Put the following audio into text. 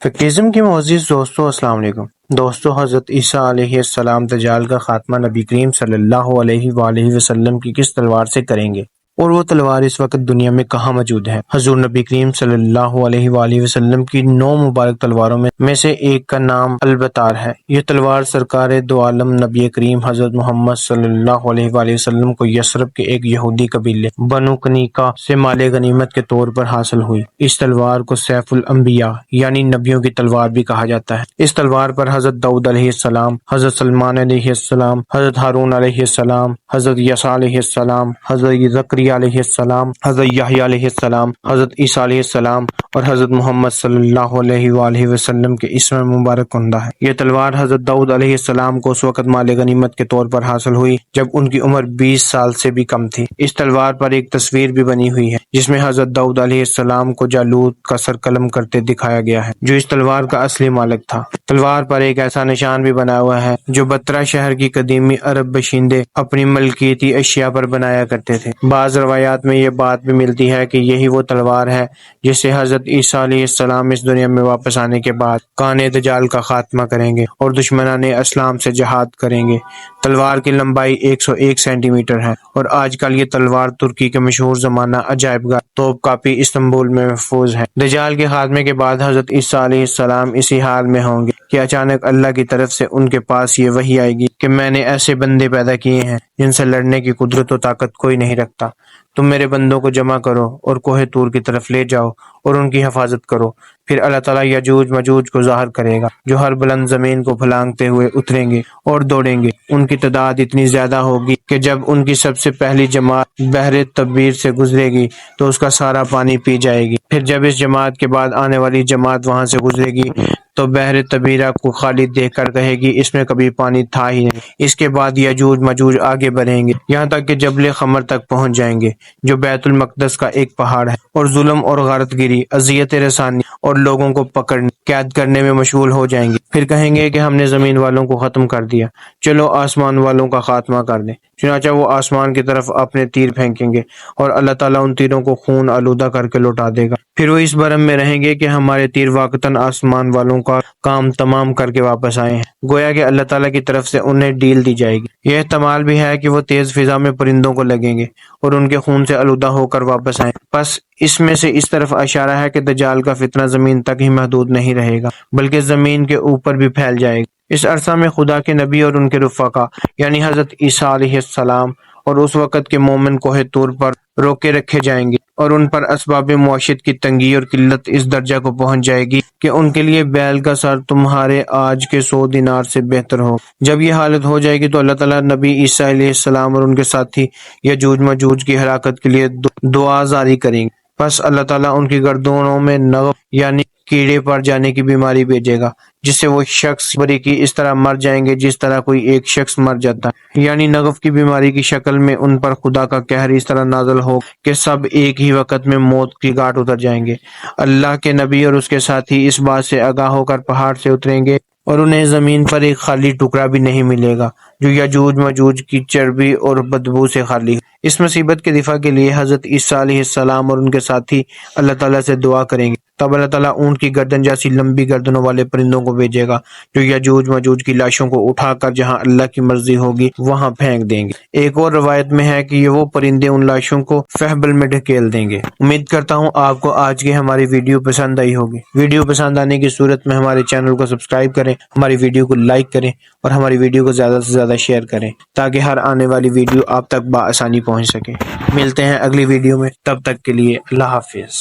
فیکٹزم کے معزز دوستو السلام علیکم۔ دوستو، حضرت عیسیٰ علیہ السلام دجال کا خاتمہ نبی کریم صلی اللہ علیہ وآلہ وسلم کی کس تلوار سے کریں گے، اور وہ تلوار اس وقت دنیا میں کہاں موجود ہے؟ حضور نبی کریم صلی اللہ علیہ وآلہ وسلم کی 9 مبارک تلواروں میں سے ایک کا نام البتار ہے۔ یہ تلوار سرکار دو عالم نبی کریم حضرت محمد صلی اللہ علیہ وآلہ وسلم کو یثرب کے ایک یہودی قبیلے بنو کنیقہ سے مال غنیمت کے طور پر حاصل ہوئی۔ اس تلوار کو سیف الانبیاء یعنی نبیوں کی تلوار بھی کہا جاتا ہے۔ اس تلوار پر حضرت داؤد علیہ السلام، حضرت سلیمان علیہ السلام، حضرت ہارون علیہ السلام، حضرت یسوع علیہ السلام، حضرت زکریا علیہ السلام، حضرت یحییٰ علیہ السلام، حضرت عیسیٰ علیہ السلام اور حضرت محمد صلی اللہ علیہ وآلہ وسلم کے اسم مبارک عمدہ ہے۔ یہ تلوار حضرت داؤد علیہ السلام کو اس وقت مال غنیمت کے طور پر حاصل ہوئی جب ان کی عمر 20 سال سے بھی کم تھی۔ اس تلوار پر ایک تصویر بھی بنی ہوئی ہے جس میں حضرت داؤد علیہ السلام کو جالوت کا سر قلم کرتے دکھایا گیا ہے، جو اس تلوار کا اصلی مالک تھا۔ تلوار پر ایک ایسا نشان بھی بنا ہوا ہے جو بترا شہر کی قدیمی عرب باشندے اپنی ملکیتی اشیاء پر بنایا کرتے تھے۔ بعض روایات میں یہ بات بھی ملتی ہے کہ یہی وہ تلوار ہے جس سے حضرت عیسیٰ علیہ السلام اس دنیا میں واپس آنے کے بعد کانے دجال کا خاتمہ کریں گے اور دشمنان اسلام سے جہاد کریں گے۔ تلوار کی لمبائی 101 سینٹی میٹر ہے اور آج کل یہ تلوار ترکی کے مشہور زمانہ عجائب گھر توپ کاپی استنبول میں محفوظ ہے۔ دجال کے خاتمے کے بعد حضرت عیسیٰ علیہ السلام اسی حال میں ہوں گے کہ اچانک اللہ کی طرف سے ان کے پاس یہ وحی آئے گی کہ میں نے ایسے بندے پیدا کیے ہیں جن سے لڑنے کی قدرت و طاقت کوئی نہیں رکھتا۔ تم میرے بندوں کو جمع کرو اور کوہ طور کی طرف لے جاؤ اور ان کی حفاظت کرو۔ پھر اللہ تعالیٰ یجوج مجوج کو ظاہر کرے گا جو ہر بلند زمین کو پھلانگتے ہوئے اتریں گے اور دوڑیں گے۔ ان کی تعداد اتنی زیادہ ہوگی کہ جب ان کی سب سے پہلی جماعت بحر تبیر سے گزرے گی تو اس کا سارا پانی پی جائے گی۔ پھر جب اس جماعت کے بعد آنے والی جماعت وہاں سے گزرے گی تو بحر تبیرہ کو خالی دیکھ کر کہے گی اس میں کبھی پانی تھا ہی نہیں۔ اس کے بعد یجوج مجوج آگے بڑھیں گے یہاں تک کہ جبل خمر تک پہنچ جائیں گے جو بیت المقدس کا ایک پہاڑ ہے، اور ظلم اور غارت گیری، اذیت رسانی اور لوگوں کو پکڑنے قید کرنے میں مشغول ہو جائیں گے۔ پھر کہیں گے کہ ہم نے زمین والوں کو ختم کر دیا، چلو آسمان والوں کا خاتمہ کر دیں۔ چنانچہ وہ آسمان کی طرف اپنے تیر پھینکیں گے اور اللہ تعالیٰ ان تیروں کو خون آلودہ کر کے لوٹا دے گا۔ پھر وہ اس برہم میں رہیں گے کہ ہمارے تیر واقعتاً آسمان والوں کا کام تمام کر کے واپس آئے ہیں، گویا کہ اللہ تعالیٰ کی طرف سے انہیں ڈیل دی جائے گی۔ یہ احتمال بھی ہے کہ وہ تیز فضا میں پرندوں کو لگیں گے اور ان کے خون سے آلودہ ہو کر واپس آئیں۔ پس اس میں سے اس طرف اشارہ ہے کہ دجال کا فتنہ زمین تک ہی محدود نہیں رہے گا بلکہ زمین کے اوپر بھی پھیل جائے گا۔ اس عرصہ میں خدا کے نبی اور ان کے رفقا یعنی حضرت عیسیٰ علیہ السلام اور اس وقت کے مومن کوہ طور پر روکے رکھے جائیں گے اور ان پر اسباب معیشت کی تنگی اور قلت اس درجہ کو پہنچ جائے گی کہ ان کے لیے بیل کا سر تمہارے آج کے 100 دینار سے بہتر ہو۔ جب یہ حالت ہو جائے گی تو اللہ تعالیٰ نبی عیسیٰ علیہ السلام اور ان کے ساتھی یجوج مجوج کی ہلاکت کے لیے دعا جاری کریں گے۔ پس اللہ تعالیٰ ان کی گردنوں میں نغف یعنی کیڑے پڑ جانے کی بیماری بھیجے گا جس سے وہ شخص بریکی اس طرح مر جائیں گے جس طرح کوئی ایک شخص مر جاتا ہے، یعنی نغف کی بیماری کی شکل میں ان پر خدا کا قہر اس طرح نازل ہو کہ سب ایک ہی وقت میں موت کی گھاٹ اتر جائیں گے۔ اللہ کے نبی اور اس کے ساتھی اس بات سے آگاہ ہو کر پہاڑ سے اتریں گے اور انہیں زمین پر ایک خالی ٹکڑا بھی نہیں ملے گا جو یجوج مجوج کی چربی اور بدبو سے خالی ہے۔ اس مصیبت کے دفاع کے لیے حضرت عیسیٰ علیہ السلام اور ان کے ساتھی اللہ تعالیٰ سے دعا کریں گے، تب اللہ تعالیٰ اونٹ کی گردن جیسی لمبی گردنوں والے پرندوں کو بھیجے گا جو یجوج مجوج کی لاشوں کو اٹھا کر جہاں اللہ کی مرضی ہوگی وہاں پھینک دیں گے۔ ایک اور روایت میں ہے کہ یہ وہ پرندے ان لاشوں کو فہبل میں ڈھکیل دیں گے۔ امید کرتا ہوں آپ کو آج کی ہماری ویڈیو پسند آئی ہوگی۔ ویڈیو پسند آنے کی صورت میں ہمارے چینل کو سبسکرائب کریں، ہماری ویڈیو کو لائک کریں اور ہماری ویڈیو کو زیادہ سے زیادہ شیئر کریں تاکہ ہر آنے والی ویڈیو آپ تک بآسانی پہنچ سکے۔ ملتے ہیں اگلی ویڈیو میں، تب تک کے لیے اللہ حافظ۔